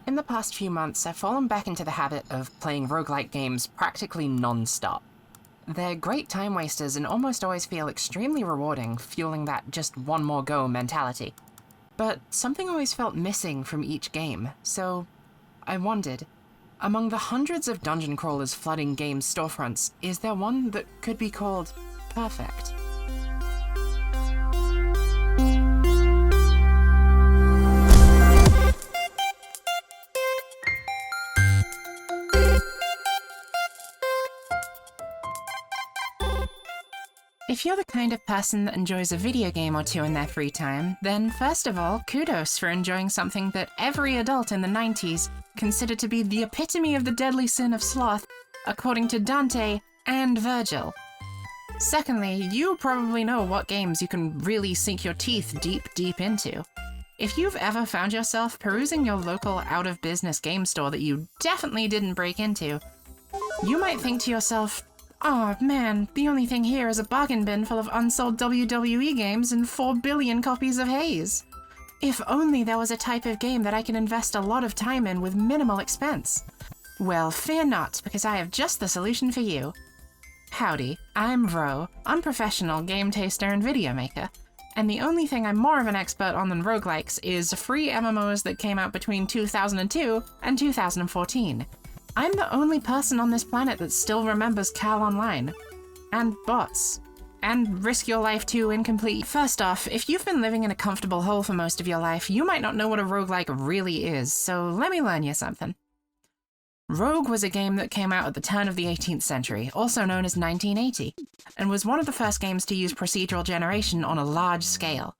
In the past few months, I've fallen back into the habit of playing roguelike games practically non-stop. They're great time wasters and almost always feel extremely rewarding, fueling that just one more go mentality. But something always felt missing from each game, so I wondered, among the hundreds of dungeon crawlers flooding games' storefronts, is there one that could be called perfect? If you're the kind of person that enjoys a video game or two in their free time, then first of all, kudos for enjoying something that every adult in the 90s considered to be the epitome of the deadly sin of sloth, according to Dante and Virgil. Secondly, you probably know what games you can really sink your teeth deep into. If you've ever found yourself perusing your local out-of-business game store that you definitely didn't break into, you might think to yourself, "Oh man, the only thing here is a bargain bin full of unsold WWE games and 4 billion copies of Haze. If only there was a type of game that I can invest a lot of time in with minimal expense." Well, fear not, because I have just the solution for you. Howdy, I'm Ro, unprofessional game taster and video maker, and the only thing I'm more of an expert on than roguelikes is free MMOs that came out between 2002 and 2014. I'm the only person on this planet that still remembers Cal Online. And bots. And Risk Your Life 2 Incomplete. First off, if you've been living in a comfortable hole for most of your life, you might not know what a roguelike really is, so let me learn you something. Rogue was a game that came out at the turn of the 18th century, also known as 1980, and was one of the first games to use procedural generation on a large scale.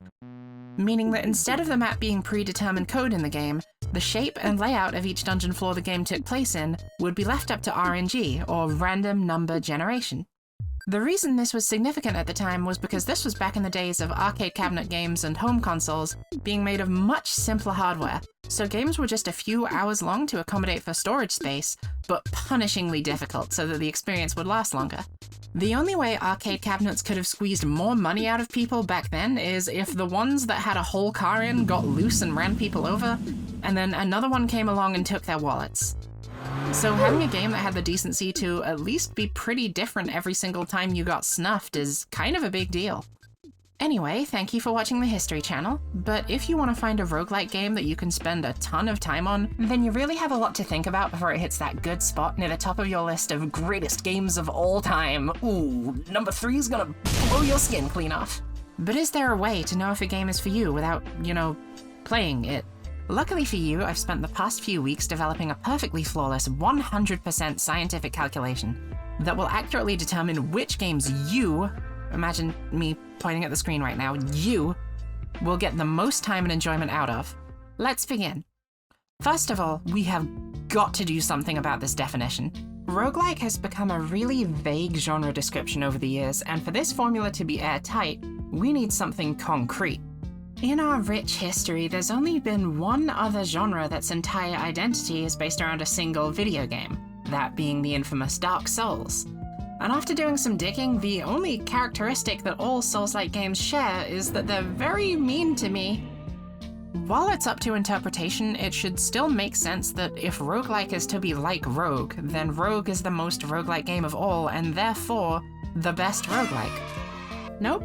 Meaning that instead of the map being predetermined code in the game, the shape and layout of each dungeon floor the game took place in would be left up to RNG, or random number generation. The reason this was significant at the time was because this was back in the days of arcade cabinet games and home consoles being made of much simpler hardware, so games were just a few hours long to accommodate for storage space, but punishingly difficult so that the experience would last longer. The only way arcade cabinets could have squeezed more money out of people back then is if the ones that had a whole car in got loose and ran people over, and then another one came along and took their wallets. So having a game that had the decency to at least be pretty different every single time you got snuffed is kind of a big deal. Anyway, thank you for watching the History Channel, but if you want to find a roguelike game that you can spend a ton of time on, then you really have a lot to think about before it hits that good spot near the top of your list of greatest games of all time. Ooh, number 3 is gonna blow your skin clean off. But is there a way to know if a game is for you without, playing it? Luckily for you, I've spent the past few weeks developing a perfectly flawless 100% scientific calculation that will accurately determine which games you, imagine me pointing at the screen right now, you will get the most time and enjoyment out of. Let's begin. First of all, we have got to do something about this definition. Roguelike has become a really vague genre description over the years, and for this formula to be airtight, we need something concrete. In our rich history, there's only been one other genre that's entire identity is based around a single video game, that being the infamous Dark Souls. And after doing some digging, the only characteristic that all Souls-like games share is that they're very mean to me. While it's up to interpretation, it should still make sense that if roguelike is to be like Rogue, then Rogue is the most roguelike game of all, and therefore, the best roguelike. Nope.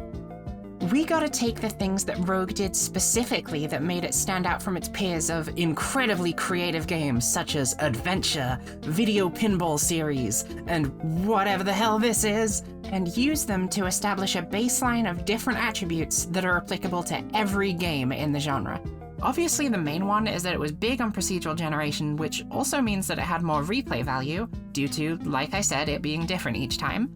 We gotta take the things that Rogue did specifically that made it stand out from its peers of incredibly creative games such as Adventure, Video Pinball Series, and whatever the hell this is, and use them to establish a baseline of different attributes that are applicable to every game in the genre. Obviously, the main one is that it was big on procedural generation, which also means that it had more replay value, due to, like I said, it being different each time.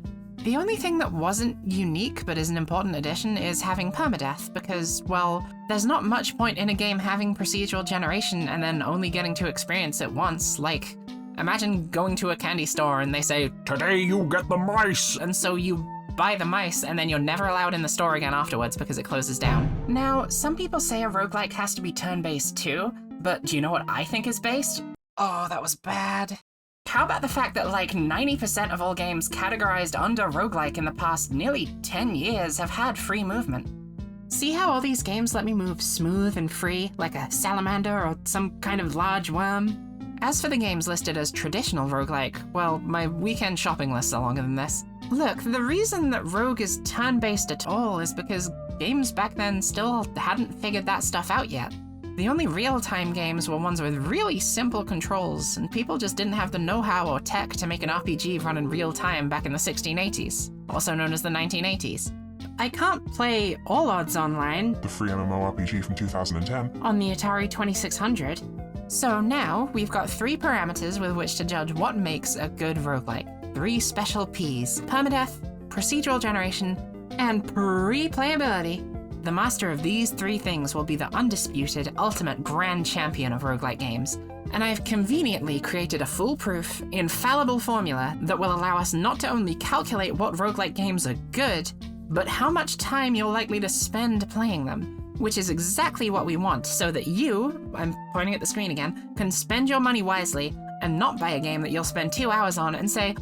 The only thing that wasn't unique but is an important addition is having permadeath, because, well, there's not much point in a game having procedural generation and then only getting to experience it once. Like, imagine going to a candy store and they say, "Today you get the mice," and so you buy the mice and then you're never allowed in the store again afterwards because it closes down. Now, some people say a roguelike has to be turn-based too, but do you know what I think is based? Oh, that was bad. How about the fact that like 90% of all games categorized under roguelike in the past nearly 10 years have had free movement? See how all these games let me move smooth and free, like a salamander or some kind of large worm? As for the games listed as traditional roguelike, well, my weekend shopping lists are longer than this. Look, the reason that Rogue is turn-based at all is because games back then still hadn't figured that stuff out yet. The only real-time games were ones with really simple controls, and people just didn't have the know-how or tech to make an RPG run in real time back in the 1680s, also known as the 1980s. I can't play All Odds Online, the free MMORPG from 2010, on the Atari 2600. So now, we've got 3 parameters with which to judge what makes a good roguelike. 3 special Ps: permadeath, procedural generation, and replayability. The master of these 3 things will be the undisputed, ultimate grand champion of roguelike games. And I've conveniently created a foolproof, infallible formula that will allow us not to only calculate what roguelike games are good, but how much time you're likely to spend playing them. Which is exactly what we want, so that you, I'm pointing at the screen again, can spend your money wisely and not buy a game that you'll spend 2 hours on and say,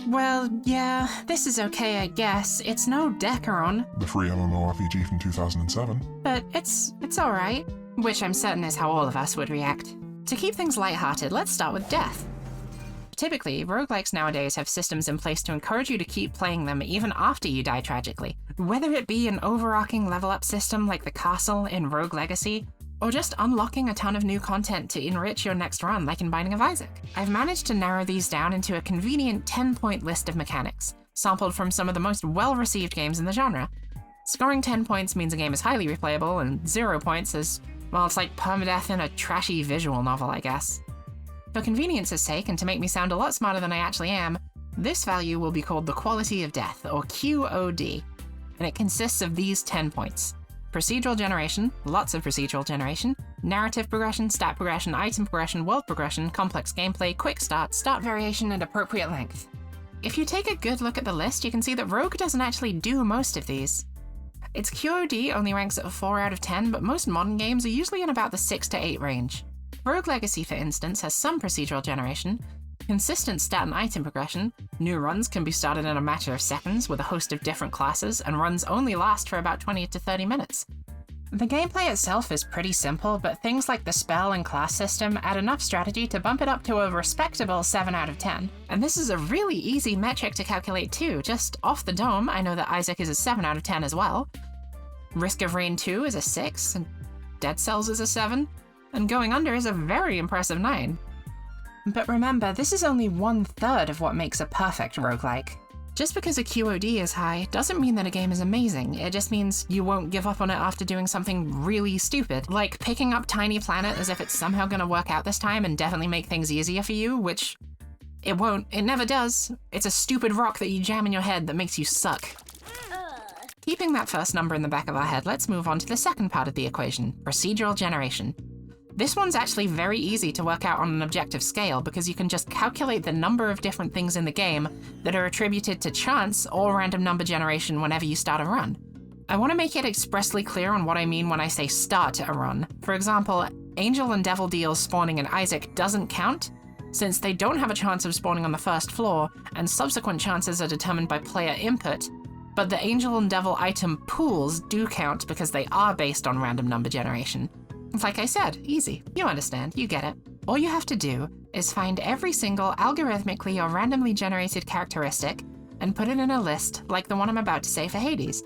well, yeah, this is okay, I guess. It's no Decaron. the free MMORPG from 2007. But it's alright. Which I'm certain is how all of us would react. To keep things lighthearted, let's start with death. Typically, roguelikes nowadays have systems in place to encourage you to keep playing them even after you die tragically. Whether it be an overarching level-up system like the castle in Rogue Legacy, or just unlocking a ton of new content to enrich your next run like in Binding of Isaac. I've managed to narrow these down into a convenient 10-point list of mechanics, sampled from some of the most well-received games in the genre. Scoring 10 points means a game is highly replayable, and 0 points is, well, it's like permadeath in a trashy visual novel, I guess. For convenience's sake, and to make me sound a lot smarter than I actually am, this value will be called the quality of death, or QOD, and it consists of these 10 points. Procedural generation, lots of procedural generation, narrative progression, stat progression, item progression, world progression, complex gameplay, quick start, start variation, and appropriate length. If you take a good look at the list, you can see that Rogue doesn't actually do most of these. Its QOD only ranks at a 4 out of 10, but most modern games are usually in about the 6 to 8 range. Rogue Legacy, for instance, has some procedural generation, consistent stat and item progression, new runs can be started in a matter of seconds with a host of different classes, and runs only last for about 20 to 30 minutes. The gameplay itself is pretty simple, but things like the spell and class system add enough strategy to bump it up to a respectable 7 out of 10. And this is a really easy metric to calculate too. Just off the dome, I know that Isaac is a 7 out of 10 as well. Risk of Rain 2 is a 6, and Dead Cells is a 7, and Going Under is a very impressive 9. But remember, this is only 1/3 of what makes a perfect roguelike. Just because a QOD is high doesn't mean that a game is amazing, it just means you won't give up on it after doing something really stupid, like picking up Tiny Planet as if it's somehow gonna work out this time and definitely make things easier for you, which it won't, it never does. It's a stupid rock that you jam in your head that makes you suck. Keeping that first number in the back of our head, let's move on to the second part of the equation, procedural generation. This one's actually very easy to work out on an objective scale because you can just calculate the number of different things in the game that are attributed to chance or random number generation whenever you start a run. I want to make it expressly clear on what I mean when I say start a run. For example, Angel and Devil Deals spawning in Isaac doesn't count, since they don't have a chance of spawning on the first floor, and subsequent chances are determined by player input, but the Angel and Devil item pools do count because they are based on random number generation. Like I said, easy. You understand, you get it. All you have to do is find every single algorithmically or randomly generated characteristic and put it in a list like the one I'm about to say for Hades.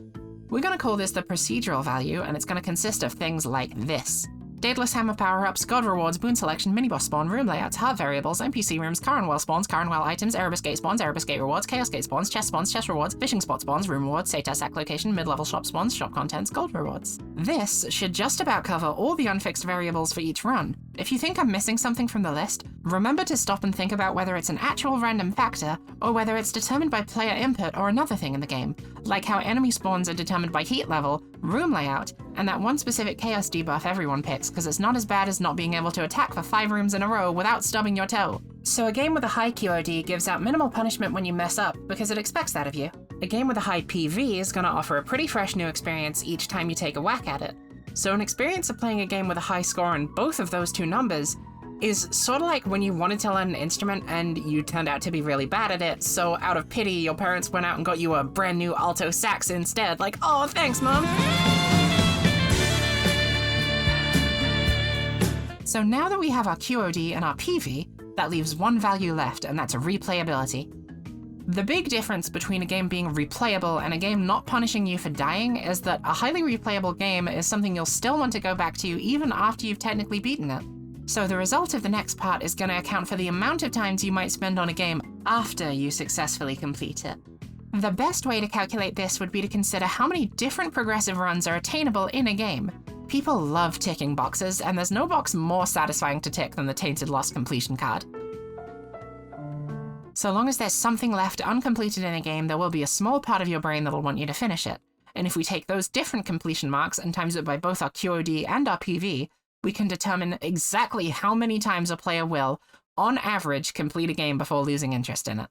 We're going to call this the procedural value, and it's going to consist of things like this. Daedalus Hammer power-ups, god rewards, boon selection, mini-boss spawn, room layouts, heart variables, NPC rooms, Karan Well spawns, Karan Well items, Erebus Gate spawns, Erebus Gate rewards, Chaos Gate spawns, chest rewards, fishing spot spawns, room rewards, Sator sack location, mid-level shop spawns, shop contents, gold rewards. This should just about cover all the unfixed variables for each run. If you think I'm missing something from the list, remember to stop and think about whether it's an actual random factor or whether it's determined by player input or another thing in the game, like how enemy spawns are determined by heat level, room layout, and that one specific chaos debuff everyone picks because it's not as bad as not being able to attack for 5 rooms in a row without stubbing your toe. So a game with a high QOD gives out minimal punishment when you mess up because it expects that of you. A game with a high PV is going to offer a pretty fresh new experience each time you take a whack at it. So an experience of playing a game with a high score on both of those two numbers is sort of like when you wanted to learn an instrument and you turned out to be really bad at it, so out of pity, your parents went out and got you a brand new alto sax instead. Like, oh, thanks, Mom! So now that we have our QOD and our PV, that leaves one value left, and that's replayability. The big difference between a game being replayable and a game not punishing you for dying is that a highly replayable game is something you'll still want to go back to even after you've technically beaten it. So the result of the next part is going to account for the amount of times you might spend on a game after you successfully complete it. The best way to calculate this would be to consider how many different progressive runs are attainable in a game. People love ticking boxes, and there's no box more satisfying to tick than the Tainted Lost completion card. So long as there's something left uncompleted in a game, there will be a small part of your brain that'll want you to finish it. And if we take those different completion marks and times it by both our QOD and our PV, we can determine exactly how many times a player will, on average, complete a game before losing interest in it.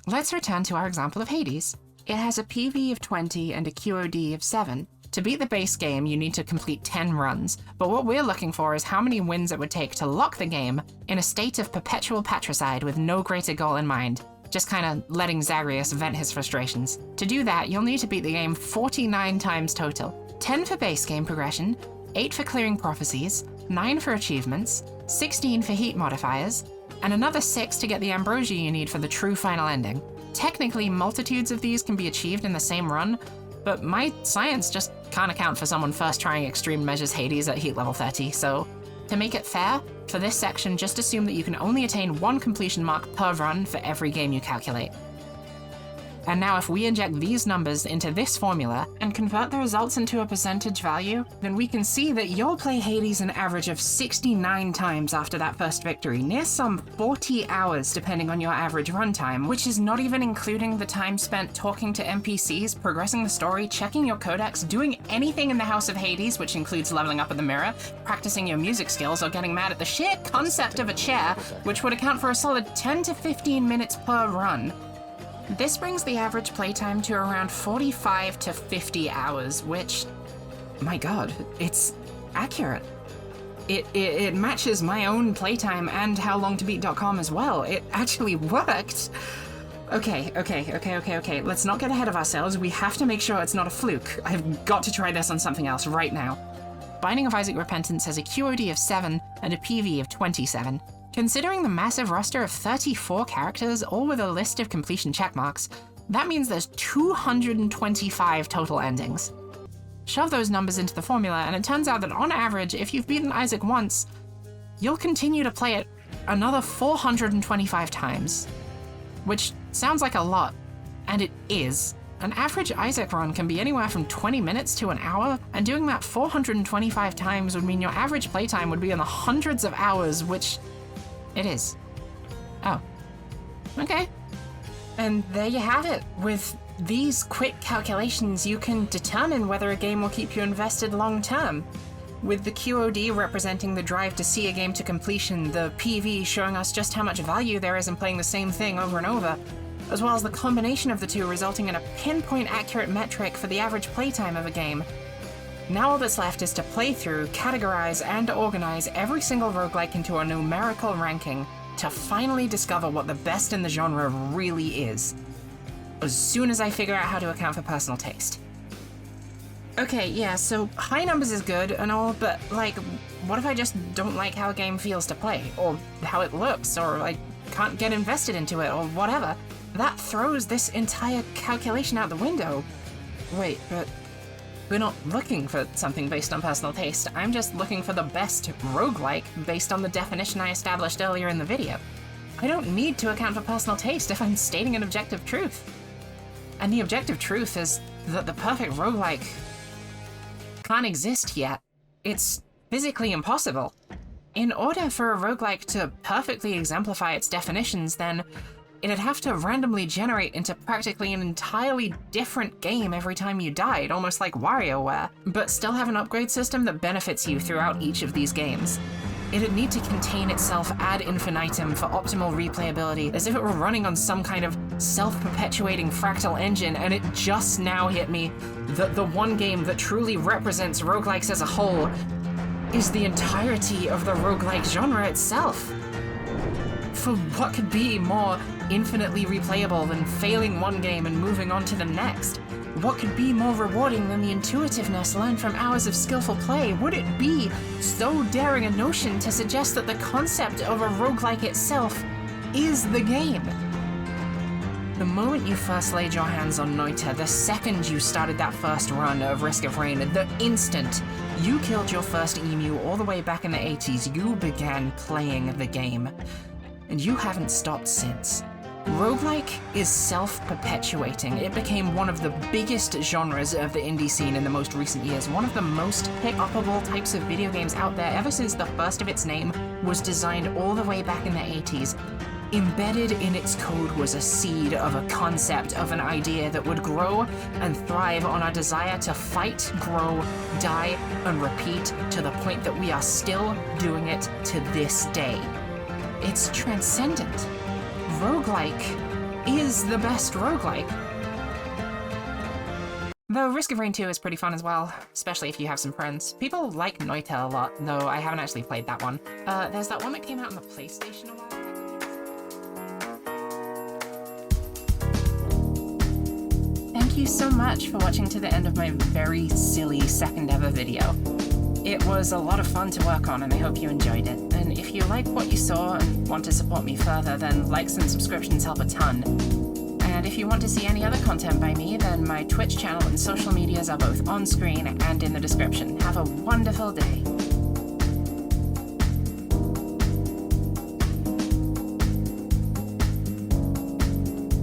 Let's return to our example of Hades. It has a PV of 20 and a QOD of 7. To beat the base game, you need to complete 10 runs, but what we're looking for is how many wins it would take to lock the game in a state of perpetual patricide with no greater goal in mind, just kinda letting Zagreus vent his frustrations. To do that, you'll need to beat the game 49 times total. 10 for base game progression, 8 for clearing prophecies, 9 for achievements, 16 for heat modifiers, and another 6 to get the ambrosia you need for the true final ending. Technically, multitudes of these can be achieved in the same run, but my science just can't account for someone first trying Extreme Measures Hades at heat level 30, so to make it fair, for this section just assume that you can only attain one completion mark per run for every game you calculate. And now if we inject these numbers into this formula and convert the results into a percentage value, then we can see that you'll play Hades an average of 69 times after that first victory, near some 40 hours depending on your average runtime, which is not even including the time spent talking to NPCs, progressing the story, checking your codex, doing anything in the House of Hades, which includes leveling up at the mirror, practicing your music skills, or getting mad at the sheer concept of a chair, which would account for a solid 10 to 15 minutes per run. This brings the average playtime to around 45 to 50 hours, which, my god, it's accurate. It matches my own playtime and howlongtobeat.com as well. It actually worked. Okay, let's not get ahead of ourselves. We have to make sure it's not a fluke. I've got to try this on something else right now. Binding of Isaac Repentance has a QOD of 7 and a PV of 27. Considering the massive roster of 34 characters, all with a list of completion checkmarks, that means there's 225 total endings. Shove those numbers into the formula, and it turns out that on average, if you've beaten Isaac once, you'll continue to play it another 425 times. Which sounds like a lot, and it is. An average Isaac run can be anywhere from 20 minutes to an hour, and doing that 425 times would mean your average playtime would be in the hundreds of hours, which it is. Oh. Okay. And there you have it. With these quick calculations, you can determine whether a game will keep you invested long term. With the QOD representing the drive to see a game to completion, the PV showing us just how much value there is in playing the same thing over and over, as well as the combination of the two resulting in a pinpoint accurate metric for the average playtime of a game. Now all that's left is to play through, categorize, and organize every single roguelike into a numerical ranking to finally discover what the best in the genre really is. As soon as I figure out how to account for personal taste. Okay, yeah, so high numbers is good and all, but like, what if I just don't like how a game feels to play, or how it looks, or I can't get invested into it, or whatever? That throws this entire calculation out the window. Wait, but we're not looking for something based on personal taste. I'm just looking for the best roguelike based on the definition I established earlier in the video. I don't need to account for personal taste if I'm stating an objective truth. And the objective truth is that the perfect roguelike can't exist yet. It's physically impossible. In order for a roguelike to perfectly exemplify its definitions, then it'd have to randomly generate into practically an entirely different game every time you died, almost like WarioWare, but still have an upgrade system that benefits you throughout each of these games. It'd need to contain itself ad infinitum for optimal replayability, as if it were running on some kind of self-perpetuating fractal engine, and it just now hit me that the one game that truly represents roguelikes as a whole is the entirety of the roguelike genre itself. For what could be more infinitely replayable than failing one game and moving on to the next? What could be more rewarding than the intuitiveness learned from hours of skillful play? Would it be so daring a notion to suggest that the concept of a roguelike itself is the game? The moment you first laid your hands on Noita, the second you started that first run of Risk of Rain, the instant you killed your first emu all the way back in the 80s, you began playing the game. And you haven't stopped since. Roguelike is self-perpetuating. It became one of the biggest genres of the indie scene in the most recent years, one of the most pick-upable types of video games out there ever since the first of its name was designed all the way back in the 80s. Embedded in its code was a seed of a concept, of an idea that would grow and thrive on our desire to fight, grow, die, and repeat to the point that we are still doing it to this day. It's transcendent. Roguelike is the best roguelike. Though Risk of Rain 2 is pretty fun as well, especially if you have some friends. People like Noita a lot, though I haven't actually played that one. There's that one that came out on the PlayStation a while back. Thank you so much for watching to the end of my very silly second ever video. It was a lot of fun to work on and I hope you enjoyed it. And if you like what you saw and want to support me further, then likes and subscriptions help a ton. And if you want to see any other content by me, then my Twitch channel and social medias are both on screen and in the description. Have a wonderful day.